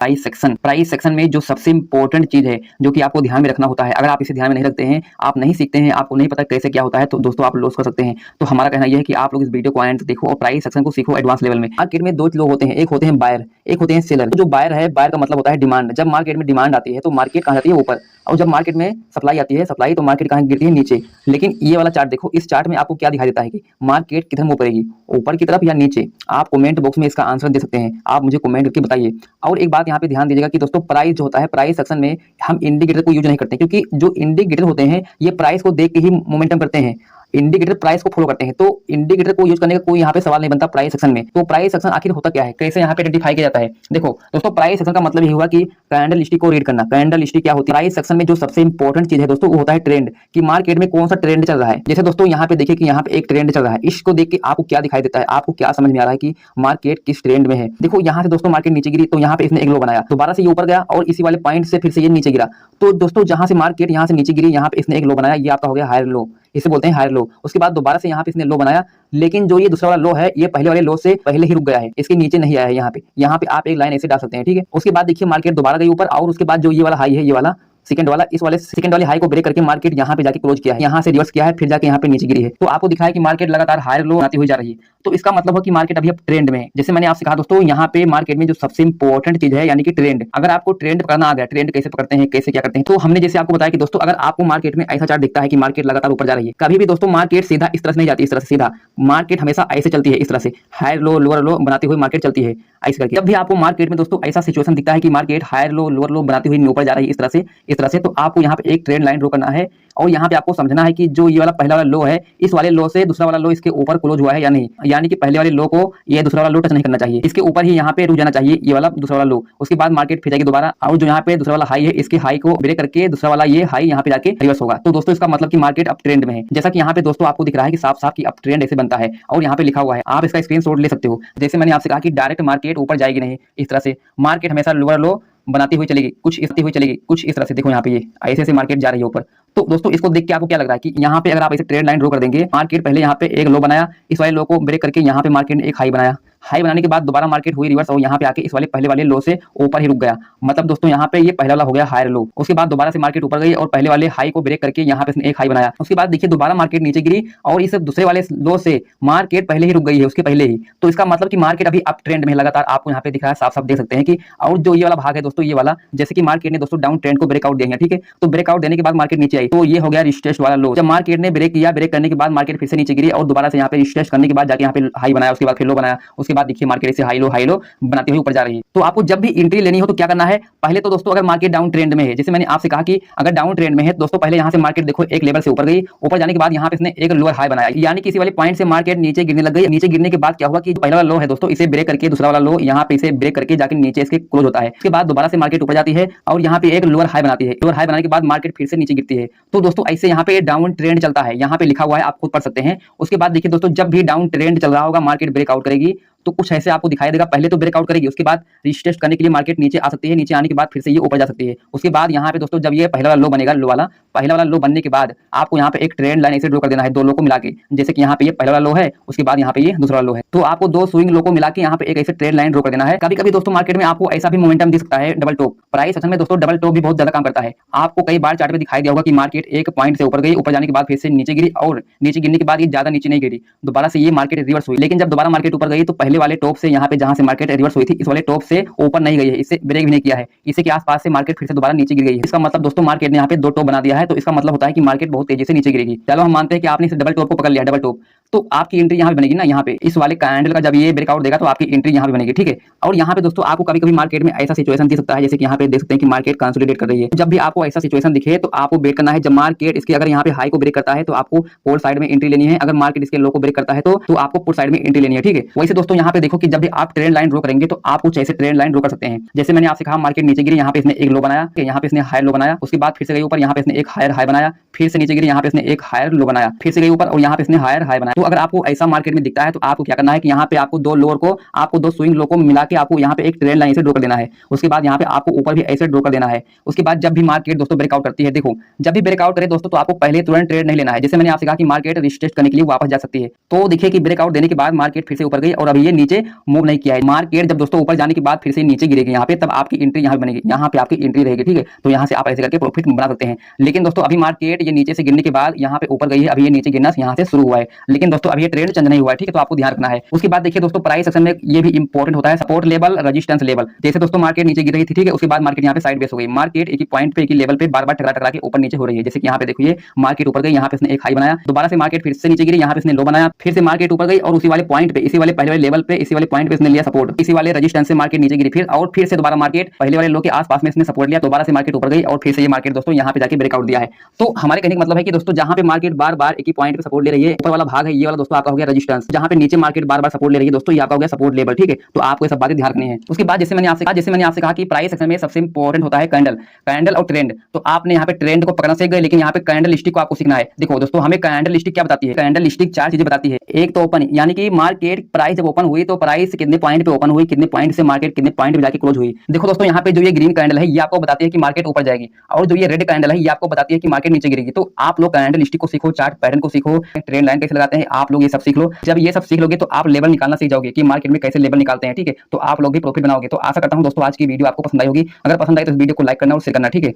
Price section में जो सबसे इंपॉर्टेंट चीज है जो कि आपको ध्यान में रखना होता है, अगर आप इसे ध्यान में नहीं रखते हैं, आप नहीं सीखते हैं, आपको नहीं पता कैसे क्या होता है, तो दोस्तों आप लॉस कर सकते हैं। तो हमारा कहना यह है कि आप लोग इस वीडियो को एंड देखो और प्राइस सेक्शन को सीखो एडवांस लेवल में। मार्केट में दो लोग होते हैं, एक होते हैं बायर, एक होते हैं सेलर। जो बायर है, बायर का मतलब होता है डिमांड। जब मार्केट में डिमांड आती है तो मार्केट कहाँ जाती है? ऊपर। और जब मार्केट में सप्लाई आती है, सप्लाई, तो मार्केट कहाँ गिरती है? नीचे। लेकिन ये वाला चार्ट देखो, इस चार्ट में आपको क्या दिखाई देता है कि मार्केट किधर मूव करेगी, ऊपर की तरफ या नीचे? आप कमेंट बॉक्स में इसका आंसर दे सकते हैं, आप मुझे कमेंट करके बताइए। और एक बात यहाँ पे ध्यान दीजिएगा कि दोस्तों प्राइस जो होता है, प्राइस सेक्शन में हम इंडिकेटर को यूज नहीं करते, क्योंकि जो इंडिकेटर होते हैं ये प्राइस को देख के ही मोमेंटम करते हैं, इंडिकेटर प्राइस को फॉलो करते हैं। तो इंडिकेटर को यूज करने का कोई यहाँ पे सवाल नहीं बनता प्राइस सेक्शन में। तो प्राइस सेक्शन आखिर होता क्या है, कैसे यहाँ पे आइडेंटिफाई किया जाता है? देखो दोस्तों, प्राइस सेक्शन का मतलब ये हुआ कि कैंडल स्टिक को रीड करना। कैंडल स्टिक क्या होती है? प्राइस सेक्शन में जो सबसे इंपॉर्टेंट चीज है दोस्तों, वो होता है ट्रेंड, कि मार्केट में कौन सा ट्रेंड चल रहा है। जैसे दोस्तों यहाँ पे देखिए कि यहाँ पे एक ट्रेंड चल रहा है, इसको देख के आपको क्या दिखाई देता है, आपको क्या समझ में आ रहा है कि मार्केट किस ट्रेंड में है? देखो यहाँ से दोस्तों मार्केट नीचे गिरी, तो यहाँ पे इसने एक लो बनाया, दोबारा से ये ऊपर गया और इसी वाले पॉइंट से फिर से ये नीचे गिरा। तो दोस्तों जहां से मार्केट यहाँ से नीचे गिरी, यहाँ पे इसने एक लो बनाया, ये आपका हो गया हायर लो, इसे बोलते हैं हायर लो। उसके बाद दोबारा से यहाँ पे इसने लो बनाया, लेकिन जो ये दूसरा वाला लो है, ये पहले वाले लो से पहले ही रुक गया है, इसके नीचे नहीं आया है। यहाँ पे आप एक लाइन ऐसे डाल सकते हैं, ठीक है। उसके बाद देखिए मार्केट दोबारा गई ऊपर, और उसके बाद जो ये वाला हाई है, ये वाला सेकंड वाला, इस वाले सेकंड वाले हाई को ब्रेक करके मार्केट यहाँ पे जाके क्लोज किया है, यहाँ से रिवर्स किया है, फिर जाके यहाँ पे नीचे गिरी है। तो आपको दिखा है कि मार्केट लगातार हायर लो आती हुई जा रही है। तो इसका मतलब है कि मार्केट अभी अब ट्रेंड में है। जैसे मैंने आपसे कहा दोस्तों, यहाँ पे मार्केट में जो सबसे इंपॉर्टेंट चीज है यानी कि ट्रेंड। अगर आपको ट्रेंड पकड़ना आ गया, ट्रेंड कैसे पकड़ते हैं, कैसे क्या करते हैं, तो हमने जैसे आपको बताया कि दोस्तों अगर आपको मार्केट में ऐसा चार्ट दिखता है कि मार्केट लगातार ऊपर जा रही है, कभी भी दोस्तों मार्केट सीधा इस तरह से नहीं जाती, इस तरह से सीधा मार्केट हमेशा ऐसे चलती है, इस तरह से हायर लो लोअर लो बनाती हुई मार्केट चलती है ऐसे करके। जब भी आपको मार्केट में दोस्तों ऐसा सिचुएशन दिखता है कि market higher low lower low बनाती हुई ऊपर जा रही है, इस तरह से, तो आपको यहाँ पे एक ट्रेंड लाइन ड्रॉ करना है। और यहाँ पे आपको समझना है कि जो ये वाला पहला वाला लो है, इस वाले लो से दूसरा वाला लो इसके ऊपर क्लोज हुआ है या नहीं, यानी कि पहले वाले लो को ये दूसरा वाला लो टच नहीं करना चाहिए, इसके ऊपर ही यहाँ पे रुक जाना चाहिए ये वाला दूसरा वाला लो। उसके बाद मार्केट फिर जाएगी दोबारा, और जो यहाँ पे दूसरा वाला हाई है, इसके हाई को ब्रेक करके दूसरा वाला ये हाई यहाँ पे जाके रिवर्स होगा। तो दोस्तों इसका मतलब कि मार्केट अप ट्रेंड में है। जैसा कि यहाँ पे दोस्तों आपको दिख रहा है कि साफ साफ की अप ट्रेंड ऐसे बनता है, और यहाँ पे लिखा हुआ है, आप इसका स्क्रीनशॉट ले सकते हो। जैसे मैंने आपसे कहा कि डायरेक्ट मार्केट ऊपर जाएगी नहीं, इस तरह से मार्केट हमेशा लोअर लो बनाती हुई चलेगी, कुछ इस हुई चलेगी, कुछ इस तरह से। देखो यहाँ पे ये ऐसे से मार्केट जा रही है ऊपर। तो दोस्तों इसको देख के आपको क्या लग रहा है कि यहाँ पे अगर आप ऐसे ट्रेंड लाइन ड्रॉ कर देंगे, मार्केट पहले यहाँ पे एक लो बनाया, इस वाले लो को ब्रेक करके यहाँ पे मार्केट ने एक हाई बनाया, हाई बनाने के बाद दोबारा मार्केट हुई रिवर्स, और यहाँ पे आके इस वाले पहले वाले लो से ऊपर ही रुक गया। मतलब दोस्तों यहाँ पे ये पहला वाला हो गया हायर लो। उसके बाद दोबारा से मार्केट ऊपर गई और पहले वाले हाई को ब्रेक करके यहाँ पे इसने एक हाई बनाया। उसके बाद देखिए दोबारा मार्केट नीचे गिरी और इस दूसरे वाले लो से मार्केट पहले ही रुक गई है, उसके पहले ही। तो इसका मतलब कि मार्केट अभी अप ट्रेंड में लगातार, आपको यहाँ पे दिख रहा है, साफ साफ देख सकते हैं कि। और जो ये वाला भाग है दोस्तों, ये वाला जैसे कि मार्केट ने दोस्तों डाउन ट्रेंड को ब्रेकआउट दिया, ठीक है। तो ब्रेकआउट देने के बाद मार्केट नीचे आई, तो ये हो गया रिटेस्ट वाला लो। जब मार्केट ने ब्रेक किया, ब्रेक करने के बाद मार्केट फिर से नीचे गिरी और दोबारा से यहाँ पे रिटेस्ट करने के बाद जाके यहाँ पे हाई बनाया, उसके बाद फिर लो बनाया। उसके बाद देखिए मार्केट से हाई लो बनाती हुई ऊपर जा रही है। तो आपको जब भी एंट्री लेनी हो तो क्या करना है, पहले तो दोस्तों अगर मार्केट डाउन ट्रेंड में है, जैसे मैंने आपसे कहा कि अगर डाउन ट्रेंड में है दोस्तों, पहले यहाँ से मार्केट देखो एक लेवल से ऊपर गई, ऊपर जाने के बाद यहाँ पे इसने एक लोअर हाई बनाया, यानी किसी वाले पॉइंट से मार्केट नीचे गिरने लग गई। नीचे गिरने के बाद क्या हुआ कि पहला वाला लो है दोस्तों, इसे ब्रेक करके दूसरा वाला लो यहाँ पे इसे ब्रेक करके जाके नीचे इसके क्लोज होता है। उसके बाद दोबारा से मार्केट ऊपर जाती है और यहाँ पे एक लोअर हाई बनाती है, लोअर हाई बनाने के बाद मार्केट फिर से नीचे गिरती है। तो दोस्तों ऐसे यहाँ पे डाउन ट्रेंड चलता है, यहाँ पे लिखा हुआ है, आप खुद पढ़ सकते हैं। उसके बाद देखिए दोस्तों, जब भी डाउन ट्रेंड चल रहा होगा, मार्केट ब्रेकआउट करेगी तो कुछ ऐसे आपको दिखाई देगा। पहले तो ब्रेकआउट करेगी, उसके बाद रिटेस्ट करने के लिए मार्केट नीचे आ सकती है, नीचे आने के बाद फिर से ये ऊपर जा सकती है। उसके बाद यहाँ पे दोस्तों जब ये पहला वाला लो बनेगा, पहला वाला लो बनने के बाद आपको यहाँ पे एक ट्रेंड लाइन ऐसे ड्रॉ कर देना है, दो लो को मिला के। जैसे कि यहाँ पे ये पहला वाला लो है, उसके बाद यहाँ पे ये दूसरा लो है, तो आपको दो स्विंग लो को मिला के यहाँ पे एक ऐसे ट्रेंड लाइन ड्रॉ कर देना है। कभी कभी दोस्तों मार्केट में आपको ऐसा भी मोमेंटम दिख सकता है, डबल टॉप। प्राइस सेक्शन में दोस्तों डबल टॉप भी बहुत ज्यादा काम करता है। आपको कई बार चार्ट में दिखाई दिया होगा कि मार्केट एक पॉइंट से ऊपर गई, ऊपर जाने के बाद फिर से नीचे गिरी, और नीचे गिरने के बाद ये ज्यादा नीचे नहीं गिरी, दोबारा से ये मार्केट रिवर्स हुई। लेकिन जब दोबारा मार्केट ऊपर गई तो पहले वाले टॉप से यहाँ पे जहां से मार्केट रिवर्स हुई थी, इस वाले टॉप से ऊपर नहीं गई है, इससे ब्रेक भी नहीं किया है, इसी के आसपास से मार्केट फिर से दोबारा नीचे गिर गई है। इसका मतलब दोस्तों मार्केट ने यहाँ पे दो टॉप बना दिया है, तो इसका मतलब होता है कि मार्केट बहुत तेजी से नीचे गिरेगी। चलो हम मानते हैं कि आपने इस डबल टॉप को पकड़ लिया, डबल टॉप, तो आपकी एंट्री यहाँ पे बनेगी ना, यहाँ पे इस वाले कैंडल का जब ये ब्रेकआउट देगा तो आपकी एंट्री यहाँ पे बनेगी, ठीक है। और यहाँ पे दोस्तों आपको कभी कभी मार्केट में ऐसा सिचुएशन दिख सकता है, जैसे कि यहाँ पे देख सकते हैं कि मार्केट कंसोलिडेट कर रही है। जब भी आपको ऐसा सिचुएशन दिखे तो आपको वेट करना है, जब मार्केट इसके अगर यहाँ पे हाई को ब्रेक करता है तो आपको कॉल साइड में एंट्री लेनी है, अगर मार्केट इसके लो को ब्रेक करता है तो आपको पुट साइड में एंट्री लेनी है, ठीक है। वैसे दोस्तों यहाँ पे देखो कि जब भी आप ट्रेंड लाइन ड्रॉ करेंगे तो आप कुछ ऐसे ट्रेंड लाइन ड्रॉ कर सकते हैं। जैसे मैंने आपसे कहा मार्केट नीचे गिरी, यहाँ पे इसने एक लो बनाया, यहाँ पे इसने हायर लो बनाया, उसके बाद फिर से गई ऊपर, यहाँ पे इसने एक हायर हाई बनाया, फिर से नीचे गिरी, यहाँ पे इसने एक हायर लो बनाया, फिर से गई ऊपर और यहाँ पे इसने हायर हाई बनाया। तो अगर आपको ऐसा मार्केट में दिखता है तो आपको क्या करना है कि यहाँ पे आपको दो लोअर को, आपको दो स्विंग लो को मिला के आपको यहाँ पे एक ट्रेंड लाइन से ड्रॉ कर देना है। उसके बाद यहाँ पे आपको ऊपर भी ऐसे ड्रॉ कर देना है। उसके बाद जब भी मार्केट दोस्तों ब्रेकआउट करती है, देखो जब भी ब्रेकआउट करे दोस्तों तो आपको पहले तुरंत ट्रेड नहीं लेना है। जैसे मैंने आपसे कहा कि मार्केट रिटेस्ट करने के लिए वापस जा सकती है, तो देखिए कि ब्रेकआउट देने के बाद मार्केट फिर से ऊपर गई और अभी ये नीचे मूव नहीं किया है। मार्केट जब दोस्तों ऊपर जाने के बाद फिर से नीचे गिरेगी यहाँ पे, तब आपकी एंट्री यहाँ पे बनेगी, यहाँ पे आपकी एंट्री रहेगी, ठीक है। तो यहाँ से आप ऐसे करके प्रॉफिट बना सकते हैं। लेकिन दोस्तों अभी मार्केट ये नीचे से गिरने के बाद यहाँ पे ऊपर गई है, अभी ये नीचे गिरना यहाँ से शुरू हुआ है, लेकिन दोस्तों अभी ये ट्रेंड चेंज नहीं हुआ है, ठीक है। तो आपको ध्यान रखना है। उसके बाद देखिए दोस्तों प्राइस सेक्शन में ये भी इंपॉर्टेंट होता है, सपोर्ट लेवल, रेजिस्टेंस लेवल। जैसे दोस्तों मार्केट नीचे गिर रही थी, ठीक है, उसके बाद मार्केट यहाँ पे साइड बेस हो गई, मार्केट एक ही पॉइंट पे, एक ही लेवल पे बार बार टकरा के ऊपर नीचे हो रही है। जैसे कि यहाँ पे देखिए मार्केट ऊपर गई, यहाँ पे इसने एक हाई बनाया, दोबारा से मार्केट फिर से नीचे गिरी, यहाँ पे इसने लो बनाया, फिर से मार्केट ऊपर गई और उसी वाले पॉइंट पे, इसी वाले पहले वाले लेवल पे, इसी वाले पॉइंट पे इसने लिया सपोर्ट, इसी वाले रेजिस्टेंस से मार्केट नीचे गिरी, फिर और फिर से दोबारा मार्केट पहले वाले लो के आसपास में इसने सपोर्ट लिया, दोबारा से मार्केट ऊपर गई और फिर से ये मार्केट दोस्तों यहाँ पे जाके ब्रेकआउट दिया है। तो हमारे कहने का मतलब है कि दोस्तों जहां पे मार्केट बार बार एक ही पॉइंट पे सपोर्ट ले रही है, ऊपर वाला भाग है ये वाला दोस्तों आपका हो गया रेजिस्टेंस, जहां पे नीचे मार्केट बार बार सपोर्ट ले रही है दोस्तों ये आपका हो गया सपोर्ट लेवल, ठीक है। तो आपको ये सब बातें ध्यान रखनी है। उसके बाद जैसे मैंने आपसे कहा कि प्राइस सेक्शन में सबसे इंपॉर्टेंट होता है कैंडल और ट्रेंड। तो आपने यहाँ पे ट्रेंड को पकड़ना सीख गए, लेकिन यहाँ पे कैंडल स्टिक को आपको सीखना है। देखो दोस्तों हमें कैंडल स्टिक क्या बताती है, कैंडल स्टिक चार चीजें बताती है। एक तो ओपन, यानी कि मार्केट प्राइस जब ओपन हुई तो प्राइस कितने पॉइंट पे ओपन हुई, कितने पॉइंट से मार्केट कितने पॉइंट पे जाके क्लोज हुई। देखो दोस्तों यहाँ पे जो ये ग्रीन कैंडल है ये आपको बताती है कि मार्केट ऊपर जाएगी, और जो ये रेड कैंडल है ये आपको बताती है कि मार्केट नीचे गिरेगी। तो आप लोग कैंडल स्टिक को सीखो, चार्ट पैटर्न को सीखो, ट्रेंड लाइन कैसे लगाते हैं आप लोग ये सब सीख लो। जब ये सब सीख लोगे तो आप लेवल निकालना सीख जाओगे कि मार्केट में कैसे लेवल निकालते हैं, ठीक है। तो आप लोग भी प्रॉफिट बनाओगे। तो आशा करता हूं दोस्तों आज की वीडियो आपको पसंद आई होगी। अगर पसंद आई तो इस वीडियो को लाइक करना और शेयर करना, ठीक है।